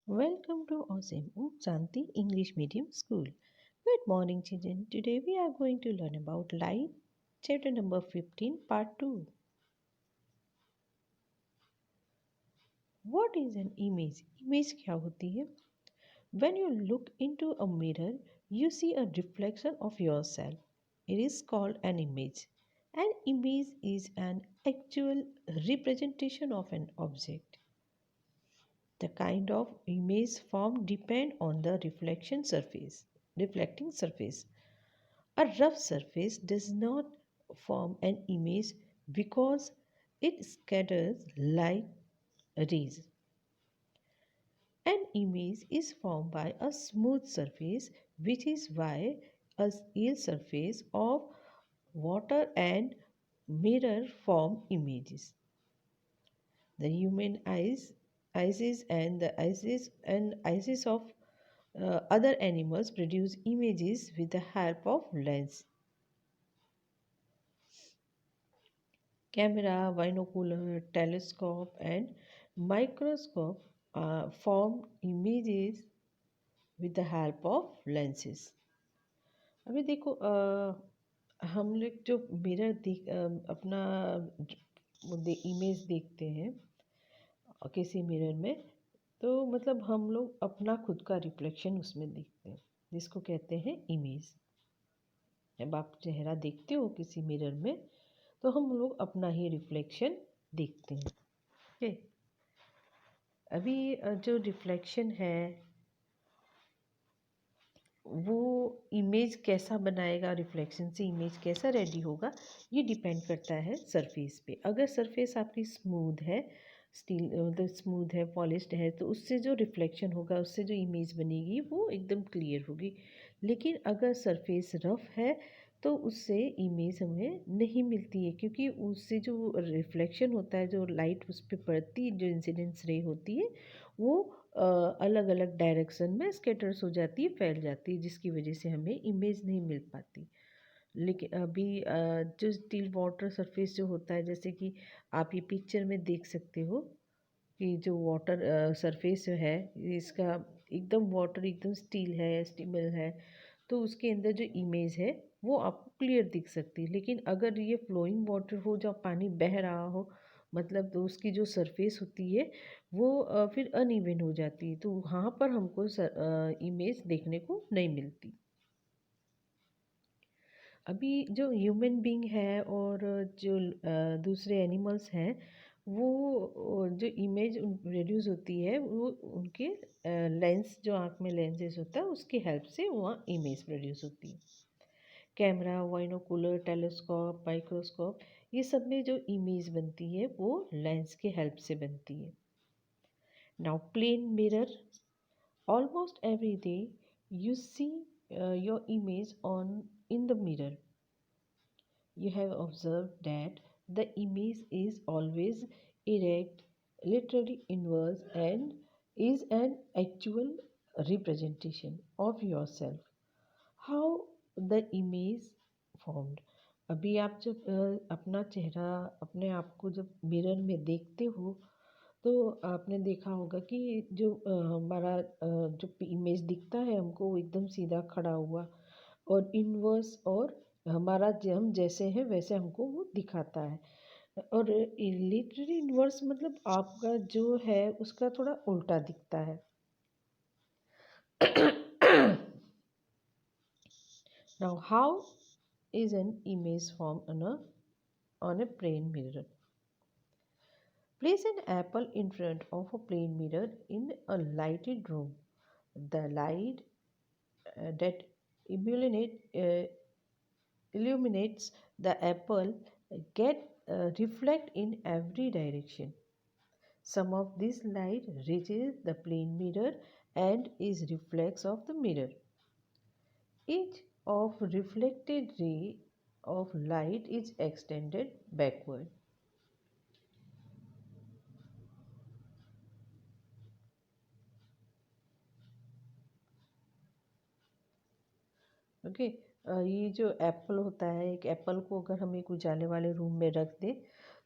Welcome to Awesome Santi English Medium School. Good morning, children. Today we are going to learn about light, chapter number 15, part 2. What is an image? Image क्या होती है? When you look into a mirror, you see a reflection of yourself. It is called an image. An image is an actual representation of an object. The kind of image formed depend on the reflecting surface. A rough surface does not form an image because it scatters light rays. An image is formed by a smooth surface, which is why a yield surface of water and mirror form images. The human eyes and the eyes of other animals produce images with the help of lens. Camera, binocular, telescope, and microscope form images with the help of lenses. अभी देखो हम लोग जो mirror अपना image देखते हैं किसी mirror में, तो मतलब हम लोग अपना खुद का रिफ्लेक्शन उसमें देखते हैं, जिसको कहते हैं इमेज। जब आप चेहरा देखते हो किसी मिरर में, तो हम लोग अपना ही रिफ्लेक्शन देखते हैं। ओके, अभी जो रिफ्लेक्शन है वो इमेज कैसा बनाएगा, रिफ्लेक्शन से इमेज कैसा रेडी होगा, ये डिपेंड करता है सरफेस पे। अगर सरफेस आपकी स्मूथ है, स्टील मतलब स्मूथ है, पॉलिश्ड है, तो उससे जो रिफ्लेक्शन होगा, उससे जो इमेज बनेगी वो एकदम क्लियर होगी। लेकिन अगर सरफेस रफ है तो उससे इमेज हमें नहीं मिलती है, क्योंकि उससे जो रिफ्लेक्शन होता है, जो लाइट उस पर पड़ती है, जो इंसिडेंस रे होती है, वो अलग अलग डायरेक्शन में स्कैटर्स हो जाती है, फैल जाती है, जिसकी वजह से हमें इमेज नहीं मिल पाती। लेकिन अभी जो स्टिल वाटर सरफेस जो होता है, जैसे कि आप ये पिक्चर में देख सकते हो कि जो वाटर सरफेस है इसका एकदम वाटर एकदम स्टील है, स्टीबल है, तो उसके अंदर जो इमेज है वो आपको क्लियर दिख सकती है। लेकिन अगर ये फ्लोइंग वाटर हो, जब पानी बह रहा हो, मतलब तो उसकी जो सरफेस होती है वो फिर अनइवन हो जाती है, तो वहाँ पर हमको इमेज देखने को नहीं मिलती। अभी जो ह्यूमन बीइंग है और जो दूसरे एनिमल्स हैं, वो जो इमेज प्रोड्यूस होती है वो उनके लेंस, जो आँख में लेंसेज होता है उसकी हेल्प से वहाँ इमेज प्रोड्यूस होती है। कैमरा, वाइनोकुलर, टेलीस्कोप, माइक्रोस्कोप, ये सब में जो इमेज बनती है वो लेंस के हेल्प से बनती है। Now plane mirror, almost every day you see your image on in the mirror. You have observed that the image is always erect, literally inverse, and is an actual representation of yourself. How the image formed? अभी आप जब अपना चेहरा, अपने आप को जब mirror में देखते हो, तो आपने देखा होगा कि जो हमारा जो इमेज दिखता है हमको, वो एकदम सीधा खड़ा हुआ और इनवर्स, और हमारा हम जैसे हैं वैसे हमको वो दिखाता है। और लिटरली इनवर्स मतलब आपका जो है उसका थोड़ा उल्टा दिखता है। Now, how is an image formed on a plane mirror? Place an apple in front of a plane mirror in a lighted room. The light that illuminate, uh, illuminates the apple get reflect in every direction. Some of this light reaches the plane mirror and is reflex of the mirror. Each of reflected ray of light is extended backward. Okay, ये जो Apple होता है, एक Apple को अगर हम एक उजाले वाले रूम में रख दें,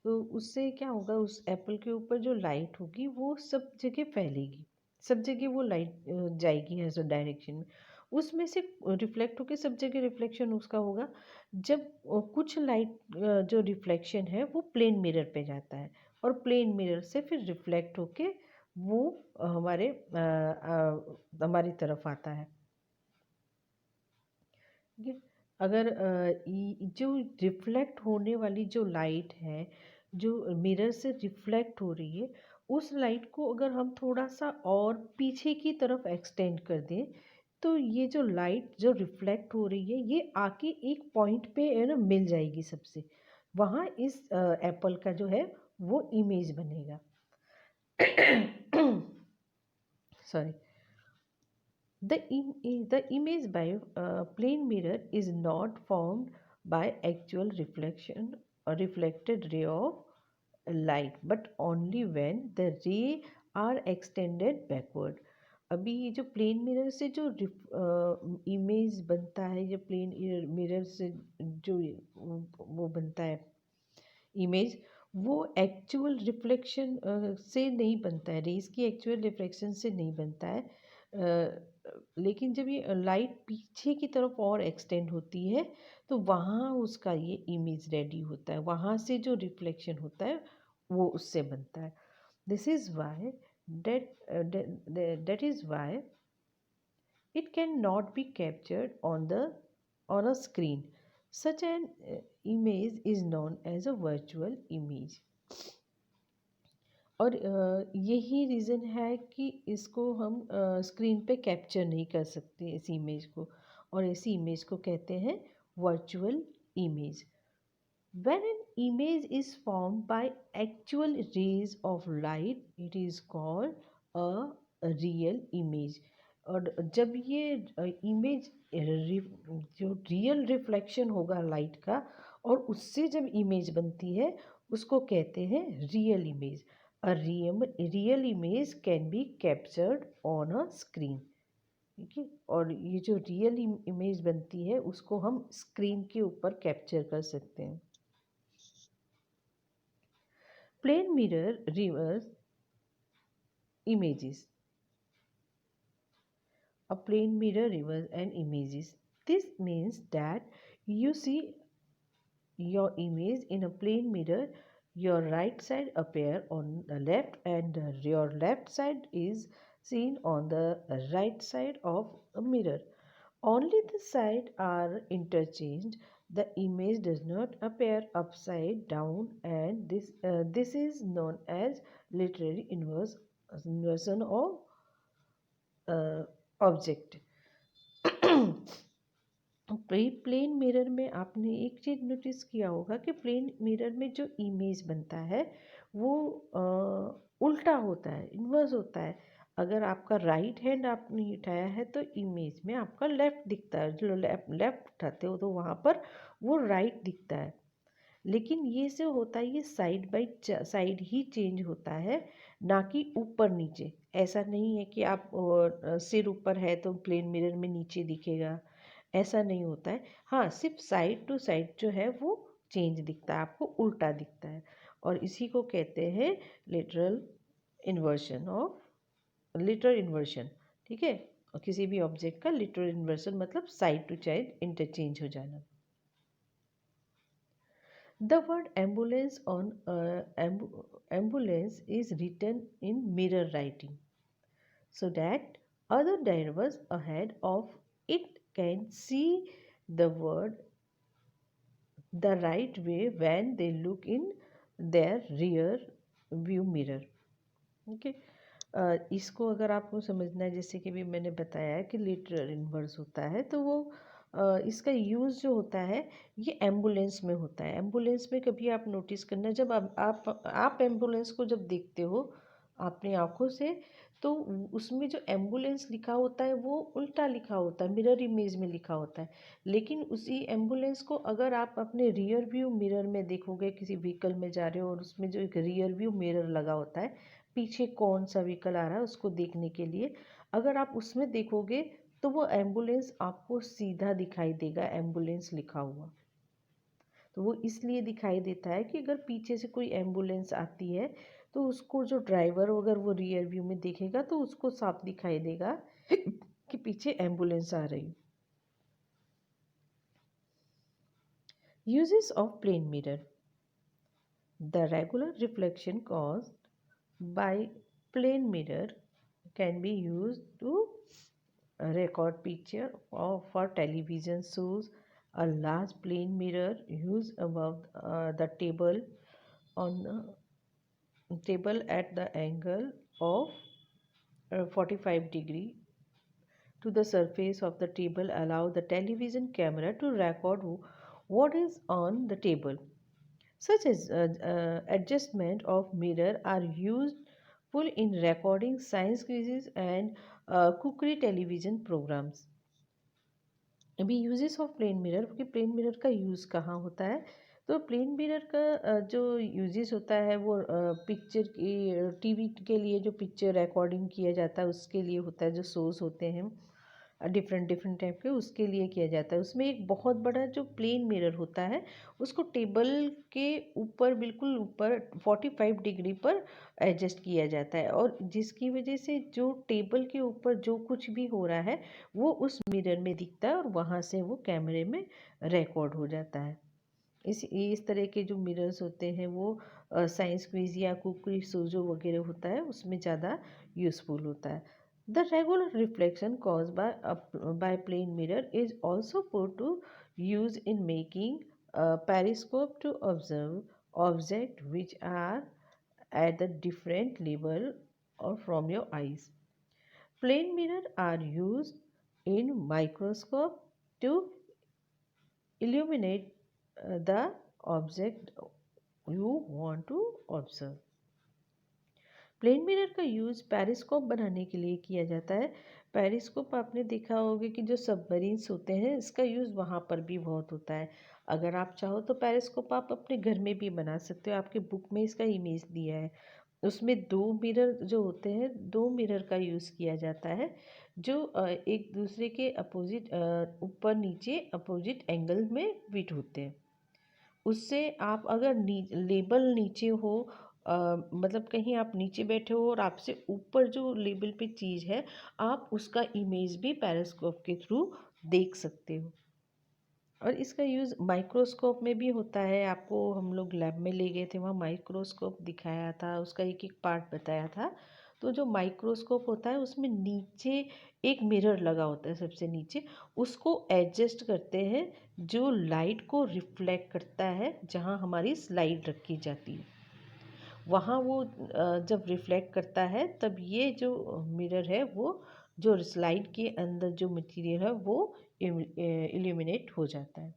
तो उससे क्या होगा, उस एप्पल के ऊपर जो लाइट होगी वो सब जगह फैलेगी। सब जगह वो लाइट जाएगी हर डायरेक्शन में, उसमें से रिफ्लेक्ट होकर सब जगह रिफ्लेक्शन उसका होगा। जब कुछ लाइट जो रिफ्लेक्शन है वो प्लेन मिरर पे जाता है और प्लेन मिरर से फिर रिफ्लेक्ट होके वो हमारी तरफ आता है। ठीक है। अगर जो रिफ्लेक्ट होने वाली जो लाइट है, जो मिरर से रिफ्लेक्ट हो रही है, उस लाइट को अगर हम थोड़ा सा और पीछे की तरफ एक्सटेंड कर दें, तो ये जो लाइट जो रिफ्लेक्ट हो रही है ये आके एक पॉइंट पे है ना मिल जाएगी सबसे, वहाँ इस एप्पल का जो है वो इमेज बनेगा। Sorry. The image by plane mirror is not formed by actual reflection or reflected ray of light, but only when the ray are extended backward. अभी ये जो प्लेन मिरर से जो इमेज बनता है, जो प्लेन मिरर से जो वो बनता है इमेज, वो एक्चुअल रिफ्लेक्शन से नहीं बनता है, रेज की एक्चुअल रिफ्लेक्शन से नहीं बनता है। लेकिन जब ये लाइट पीछे की तरफ और एक्सटेंड होती है तो वहाँ उसका ये इमेज रेडी होता है, वहाँ से जो रिफ्लेक्शन होता है वो उससे बनता है। This is why that is why it cannot be captured on a screen. Such an image is known as a virtual image. और यही रीज़न है कि इसको हम स्क्रीन पे कैप्चर नहीं कर सकते इस इमेज को, और ऐसी इमेज को कहते हैं virtual image. When an image is formed by actual rays of light, it is called a real image. और जब ये इमेज जो रियल रिफ्लेक्शन होगा लाइट का और उससे जब इमेज बनती है उसको कहते हैं real image. A real image can be captured on a screen. ठीक है। और ये जो रियल इमेज बनती है उसको हम स्क्रीन के ऊपर कैप्चर कर सकते हैं। Plane mirror reverse images. A plane mirror reverse and images. This means that you see your image in a plane mirror. Your right side appear on the left and your left side is seen on the right side of a mirror. Only the sides are interchanged. The image does not appear upside down, and this is known as literary inversion of object. Plane mirror में आपने एक चीज़ notice किया होगा कि plane mirror में जो image बनता है वो उल्टा होता है, इन्वर्स होता है। अगर आपका राइट हैंड आपने उठाया है तो इमेज में आपका लेफ्ट दिखता है, जो लेफ्ट उठाते हो तो वहाँ पर वो राइट दिखता है। लेकिन ये जो होता है ये side by side he change होता है, ना कि ऊपर नीचे। ऐसा नहीं है कि आप सिर ऊपर है तो प्लेन मिरर में नीचे दिखेगा, ऐसा नहीं होता है। हाँ, सिर्फ साइड टू साइड जो है वो चेंज दिखता है, आपको उल्टा दिखता है, और इसी को कहते हैं literal inversion of literal inversion. ठीक है। और किसी भी ऑब्जेक्ट का लिटरल इन्वर्शन मतलब साइड टू साइड इंटरचेंज हो जाना। The word ambulance on ambulance is written in mirror writing so that other drivers ahead of it can see the word the right way when they look in their rear view mirror. Okay. इसको अगर आपको समझना है, जैसे कि भी मैंने बताया कि लिटरल इन्वर्स होता है, तो वो इसका यूज़ जो होता है ये एम्बुलेंस में होता है। एम्बुलेंस में कभी आप नोटिस करना, जब आप एम्बुलेंस को जब देखते हो अपनी आँखों से, तो उसमें जो एम्बुलेंस लिखा होता है वो उल्टा लिखा होता है, मिरर इमेज में लिखा होता है। लेकिन उसी एम्बुलेंस को अगर आप अपने रियर व्यू मिरर में देखोगे, किसी व्हीकल में जा रहे हो और उसमें जो एक रियर व्यू मिरर लगा होता है, पीछे कौन सा व्हीकल आ रहा है उसको देखने के लिए, अगर आप उसमें देखोगे तो वो एम्बुलेंस आपको सीधा दिखाई देगा, एम्बुलेंस लिखा हुआ। तो वो इसलिए दिखाई देता है कि अगर पीछे से कोई एम्बुलेंस आती है तो उसको जो ड्राइवर अगर वो रियर व्यू में देखेगा तो उसको साफ दिखाई देगा कि पीछे एम्बुलेंस आ रही। Uses of plane mirror. The regular reflection caused by plane mirror can be used to record picture for television shows. A large plane mirror used above the table on the table at the angle of 45 degree to the surface of the table allow the television camera to record what is on the table. Such as adjustment of mirror are useful in recording science quizzes and cookery television programs. अभी uses of plane mirror कि plane mirror का use कहाँ होता है। तो plane mirror का जो uses होता है वो पिक्चर की टीवी के लिए जो पिक्चर रिकॉर्डिंग किया जाता है उसके लिए होता है। जो शोज़ होते हैं डिफरेंट डिफरेंट टाइप के उसके लिए किया जाता है। उसमें एक बहुत बड़ा जो प्लेन मिरर होता है उसको टेबल के ऊपर बिल्कुल ऊपर 45 डिग्री पर एडजस्ट किया जाता है और जिसकी वजह से जो टेबल के ऊपर जो कुछ भी हो रहा है वो उस मिरर में दिखता है और वहाँ से वो कैमरे में रिकॉर्ड हो जाता है। इस तरह के जो मिरर्स होते हैं वो साइंस क्विज या कुकरी शो जो वगैरह होता है उसमें ज़्यादा यूज़फुल होता है। The regular reflection caused by plane mirror is also put to use in making a periscope to observe objects which are at the different level or from your eyes. Plane mirror are used in microscope to illuminate the object you want to observe. Plane mirror का use periscope बनाने के लिए किया जाता है। Periscope आपने देखा होगा कि जो सबमरीन्स होते हैं इसका यूज़ वहाँ पर भी बहुत होता है। अगर आप चाहो तो पेरिस्कोप आप अपने घर में भी बना सकते हो। आपके बुक में इसका इमेज दिया है। उसमें दो मिरर जो होते हैं दो मिरर का यूज़ किया जाता है जो एक दूसरे के अपोजिट ऊपर नीचे अपोजिट एंगल में फिट होते हैं। उससे आप अगर लेबल नीचे हो मतलब कहीं आप नीचे बैठे हो और आपसे ऊपर जो लेबल पे चीज़ है आप उसका इमेज भी पेरिस्कोप के थ्रू देख सकते हो। और इसका यूज़ माइक्रोस्कोप में भी होता है। आपको हम लोग लैब में ले गए थे वहाँ माइक्रोस्कोप दिखाया था उसका एक एक पार्ट बताया था। तो जो माइक्रोस्कोप होता है उसमें नीचे एक मिरर लगा होता है सबसे नीचे उसको एडजस्ट करते हैं जो लाइट को रिफ्लेक्ट करता है जहाँ हमारी स्लाइड रखी जाती है वहाँ वो जब रिफ्लेक्ट करता है तब ये जो मिरर है वो जो स्लाइड के अंदर जो मटेरियल है वो इल्यूमिनेट हो जाता है।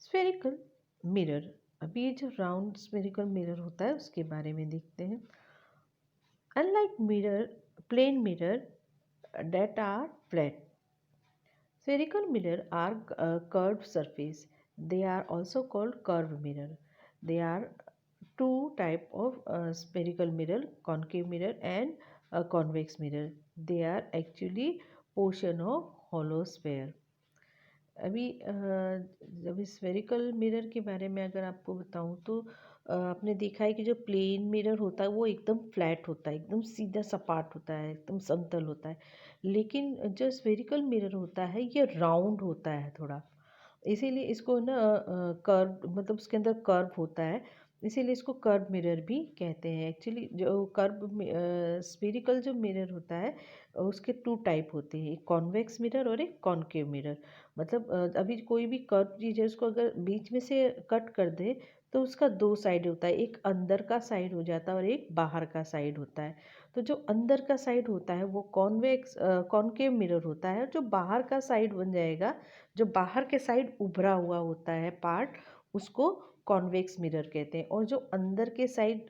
Spherical mirror. अभी ये जो राउंड स्फेरिकल मिरर होता है उसके बारे में देखते हैं। Unlike mirror plane mirror that are flat, spherical mirror are curved surface. They are also called curved mirror. They are two type of spherical mirror, concave mirror and a convex mirror. They are actually portion of hollow sphere. अभी spherical mirror के बारे में अगर आपको बताऊं तो आपने देखा है कि जो प्लेन मिरर होता है वो एकदम फ्लैट होता है एकदम सीधा सपाट होता है एकदम समतल होता है। लेकिन जो स्फेरिकल मिरर होता है ये राउंड होता है थोड़ा इसीलिए इसको ना कर्व मतलब उसके अंदर कर्व होता है इसीलिए इसको कर्व मिरर भी कहते हैं। एक्चुअली जो कर्व स्फेरिकल जो मिरर होता है उसके टू टाइप होते हैं एक कॉन्वेक्स मिरर और एक कॉनकेव मिरर। मतलब अभी कोई भी कर्व चीज़ है उसको अगर बीच में से कट कर दे तो उसका दो साइड होता है एक अंदर का साइड हो जाता है और एक बाहर का साइड होता है। तो जो अंदर का साइड होता है वो कॉनकेव मिरर होता है जो बाहर का साइड बन जाएगा जो बाहर के साइड उभरा हुआ होता है पार्ट उसको कॉन्वेक्स मिरर कहते हैं और जो अंदर के साइड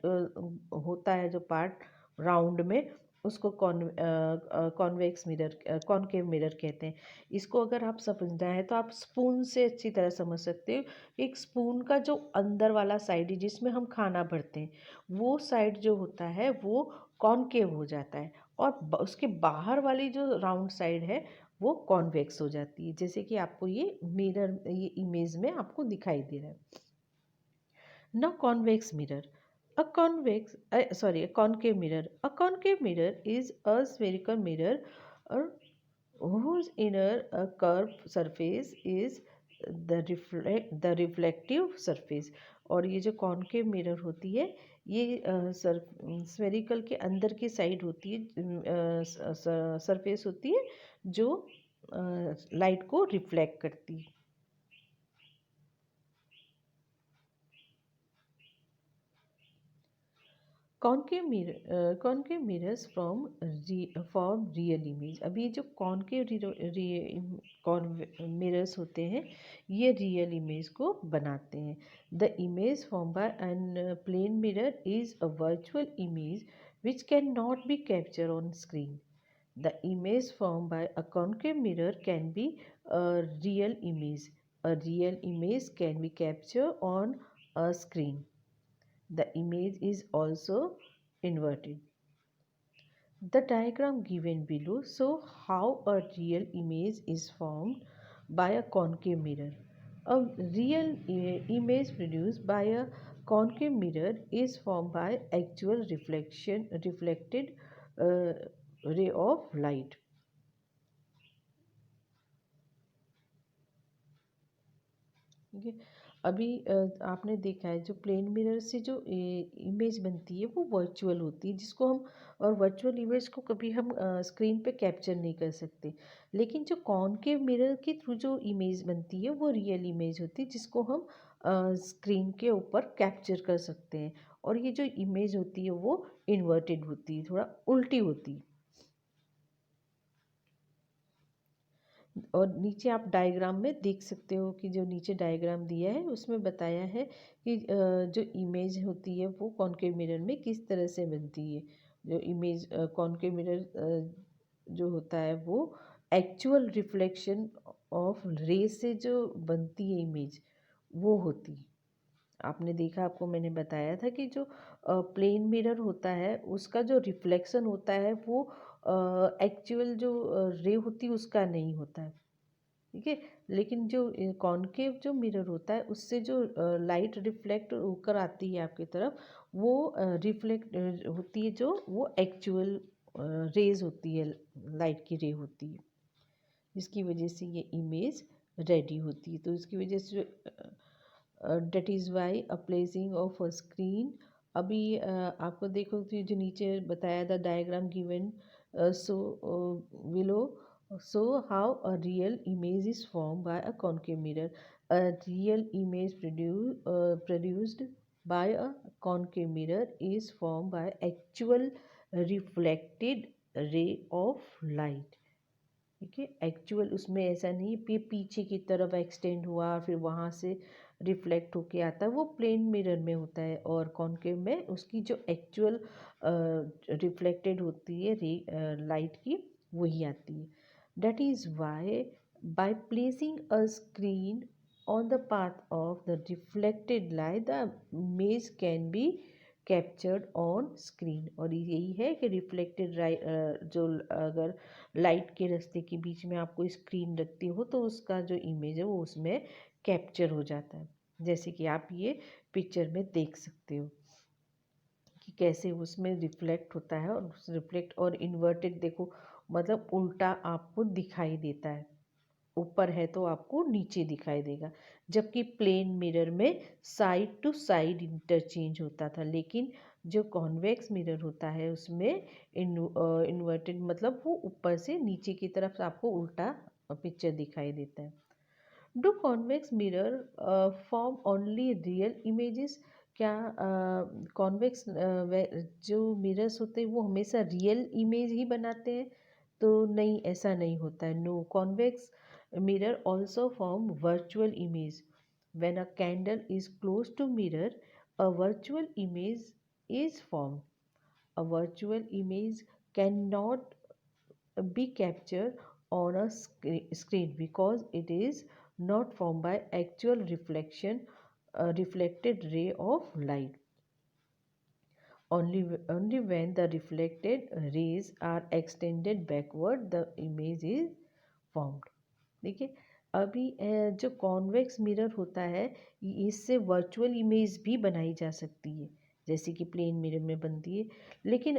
होता है जो पार्ट राउंड में उसको कॉन्वेक्स मिरर कॉनकेव मिरर कहते हैं। इसको अगर आप समझना है तो आप स्पून से अच्छी तरह समझ सकते हो। एक स्पून का जो अंदर वाला साइड है जिसमें हम खाना भरते हैं वो साइड जो होता है वो कॉनकेव हो जाता है और उसके बाहर वाली जो राउंड साइड है वो कॉन्वेक्स हो जाती है, जैसे कि आपको ये इमेज में आपको दिखाई दे रहा है। Now convex mirror. A concave mirror. A concave mirror is a spherical mirror uh, whose inner curved surface is the reflective surface. और ये जो कॉनकेव मिरर होती है ये स्फेरिकल के अंदर की साइड होती है, सरफेस होती है जो लाइट को रिफ्लेक्ट करती है। Concave mirrors form real image. अब ये जो कॉनकेव मिरर्स होते हैं ये रियल इमेज को बनाते हैं। The image form by an plane mirror is a virtual image which can not be capture on screen. The image form by a concave mirror can be a real image. A real image can be capture on a screen. The image is also inverted. The diagram given below show how a real image is formed by a concave mirror. A real image produced by a concave mirror is formed by actual reflected uh, ray of light. ठीक है। अभी आपने देखा है जो plane mirror से जो image बनती है वो वर्चुअल होती है, जिसको हम और वर्चुअल इमेज को कभी हम स्क्रीन पे कैप्चर नहीं कर सकते। लेकिन जो कॉनकेव मिरर के थ्रू जो इमेज बनती है वो रियल इमेज होती है, जिसको हम स्क्रीन के ऊपर कैप्चर कर सकते हैं। और ये जो इमेज होती है वो इन्वर्टेड होती है, थोड़ा उल्टी होती है। और नीचे आप डायग्राम में देख सकते हो कि जो नीचे डायग्राम दिया है उसमें बताया है कि जो इमेज होती है वो कॉनकेव मिरर में किस तरह से बनती है। जो इमेज कॉनकेव मिरर जो होता है वो एक्चुअल रिफ्लेक्शन ऑफ रे से जो बनती है इमेज वो होती है। आपने देखा, आपको मैंने बताया था कि जो प्लेन मिरर होता है उसका जो रिफ्लेक्शन होता है वो एक्चुअल जो रे होती है उसका नहीं होता है। ठीक है। लेकिन जो कॉनकेव जो मिरर होता है उससे जो लाइट रिफ्लेक्ट होकर आती है आपकी तरफ वो रिफ्लेक्ट होती है, जो वो एक्चुअल रेज होती है, लाइट की रे होती है, जिसकी वजह से ये इमेज रेडी होती है। तो इसकी वजह से जो that is why a placing of a screen. अभी आपको देखो कि जो नीचे बताया था diagram given so willow so how a real image is formed by a concave mirror. A real image produced by a concave mirror is formed by actual reflected ray of light. ठीक है। Actual उसमें ऐसा नहीं पीछे की तरफ extend हुआ फिर वहाँ से रिफ्लेक्ट होके आता है, वो प्लेन मिरर में होता है। और कॉनकेव में उसकी जो एक्चुअल रिफ्लेक्टेड होती है लाइट की वही आती है। That is why by placing a screen on the path of the reflected light, the image can be captured on screen. और यही है कि रिफ्लेक्टेड जो अगर लाइट के रास्ते के बीच में आपको स्क्रीन रखती हो तो उसका जो इमेज है वो उसमें कैप्चर हो जाता है, जैसे कि आप ये पिक्चर में देख सकते हो कि कैसे उसमें रिफ्लेक्ट होता है। और रिफ्लेक्ट और इन्वर्टेड देखो, मतलब उल्टा आपको दिखाई देता है, ऊपर है तो आपको नीचे दिखाई देगा। जबकि प्लेन मिरर में साइड टू साइड इंटरचेंज होता था, लेकिन जो कॉन्वेक्स मिरर होता है उसमें इन्वर्टेड मतलब वो ऊपर से नीचे की तरफ आपको उल्टा पिक्चर दिखाई देता है। Do convex mirror form only real images? क्या कॉन्वेक्स जो मिरर्स होते हैं वो हमेशा रियल इमेज ही बनाते हैं? तो नहीं, ऐसा नहीं होता है। No, convex mirror also form virtual image. When a candle is close to mirror a virtual image is formed. A virtual image cannot be captured on a screen because it is not formed by actual reflection, a reflected ray of light. Only when the reflected rays are extended backward the image is formed. देखिए, अभी जो convex mirror होता है, इससे virtual image भी बनाई जा सकती है, जैसे कि प्लेन मिरर में बनती है। लेकिन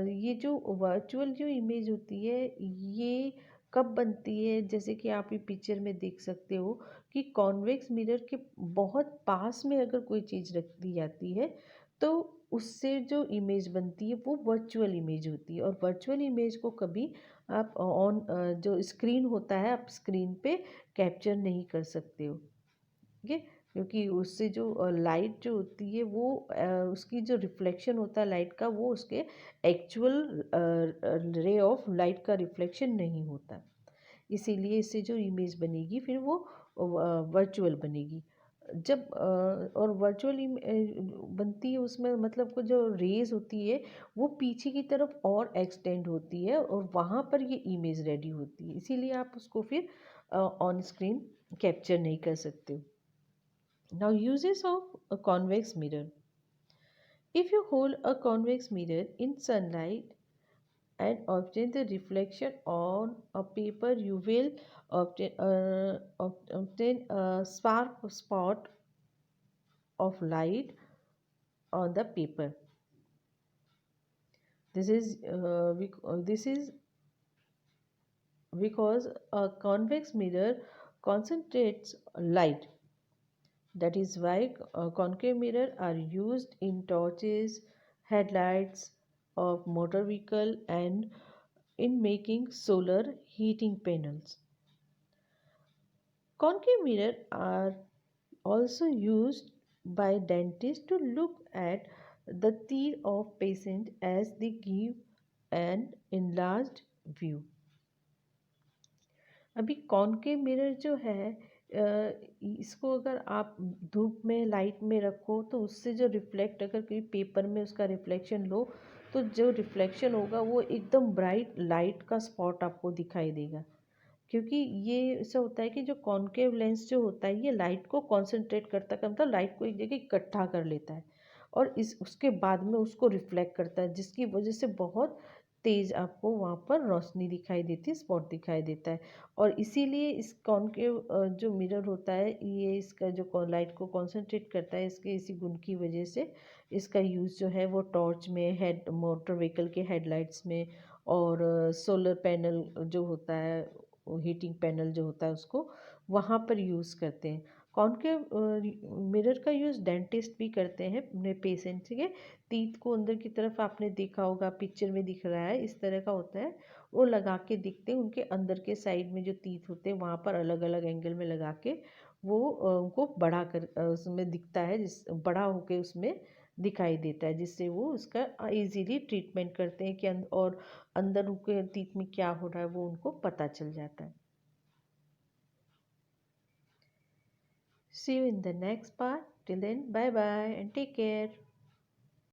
ये जो वर्चुअल जो इमेज होती है, ये कब बनती है, जैसे कि आप ये पिक्चर में देख सकते हो कि कॉन्वेक्स मिरर के बहुत पास में अगर कोई चीज़ रख दी जाती है, तो उससे जो इमेज बनती है वो वर्चुअल इमेज होती है। और वर्चुअल इमेज को कभी आप ऑन जो स्क्रीन होता है, आप स्क्रीन पे कैप्चर नहीं कर सकते हो। ठीक है, क्योंकि उससे जो लाइट जो होती है वो उसकी जो रिफ्लेक्शन होता है लाइट का, वो उसके एक्चुअल रे ऑफ लाइट का रिफ्लेक्शन नहीं होता। इसीलिए इससे जो इमेज बनेगी फिर वो वर्चुअल बनेगी। जब और वर्चुअल बनती है, उसमें मतलब को जो रेज होती है वो पीछे की तरफ और एक्सटेंड होती है और वहाँ पर ये इमेज रेडी होती है, इसीलिए आप उसको फिर ऑन स्क्रीन कैप्चर नहीं कर सकते। Now uses of a convex mirror. If you hold a convex mirror in sunlight and obtain the reflection on a paper, you will obtain a spark spot of light on the paper. This is because a convex mirror concentrates light. That is why concave mirror are used in torches, headlights of motor vehicle, and in making solar heating panels. Concave mirrors are also used by dentists to look at the teeth of patients as they give an enlarged view. अभी concave mirror जो है, इसको अगर आप धूप में light में रखो तो उससे जो रिफ्लेक्ट, अगर कोई पेपर में उसका रिफ्लेक्शन लो तो जो रिफ्लेक्शन होगा वो एकदम ब्राइट लाइट का स्पॉट आपको दिखाई देगा। क्योंकि ये ऐसा होता है कि जो कॉनकेव लेंस जो होता है ये लाइट को कॉन्सेंट्रेट करता है, मतलब लाइट को एक जगह इकट्ठा कर लेता है और इस उसके बाद में उसको रिफ्लेक्ट करता है, जिसकी वजह से बहुत तेज़ आपको वहाँ पर रोशनी दिखाई देती है, स्पॉट दिखाई देता है। और इसीलिए इस कॉनकेव जो मिरर होता है, ये इसका जो लाइट को कॉन्सेंट्रेट करता है, इसके इसी गुण की वजह से इसका यूज़ जो है वो टॉर्च में, हेड मोटर व्हीकल के हेडलाइट्स में, और सोलर पैनल जो होता है, हीटिंग पैनल जो होता है उसको वहाँ पर यूज़ करते हैं। कॉनकेव मिरर का यूज़ डेंटिस्ट भी करते हैं अपने पेशेंट के टीथ को अंदर की तरफ, आपने देखा होगा पिक्चर में दिख रहा है, इस तरह का होता है, वो लगा के दिखते हैं, उनके अंदर के साइड में जो टीथ होते हैं वहाँ पर अलग अलग एंगल में लगा के वो उनको बढ़ा कर उसमें दिखता है, जिस बड़ा होके उसमें दिखाई देता है, जिससे वो उसका इजीली ट्रीटमेंट करते हैं कि और अंदर उनके टीथ में क्या हो रहा है वो उनको पता चल जाता है। See you in the next part. Till then, bye bye and take care.